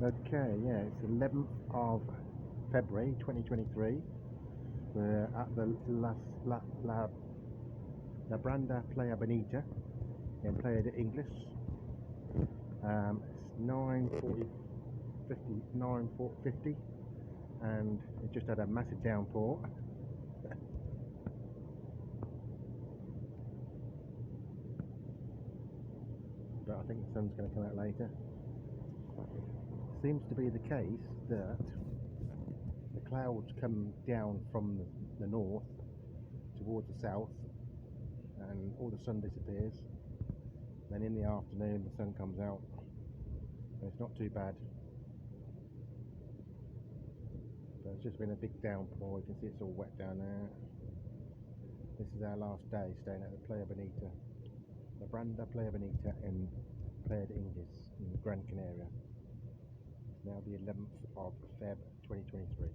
Okay, yeah, it's 11th of February 2023. We're at the labranda playa Bonita in Playa de Ingles. It's 9:50, and it just had a massive downpour. But I think the sun's going to come out later. Seems to be the case that the clouds come down from the north towards the south, and all the sun disappears. Then in the afternoon the sun comes out, and it's not too bad. But it's just been a big downpour. You can see it's all wet down there. This is our last day staying at the Playa Bonita, labranda Playa Bonita in Playa de Ingles in Gran Canaria. It's now the 11th of Feb 2023.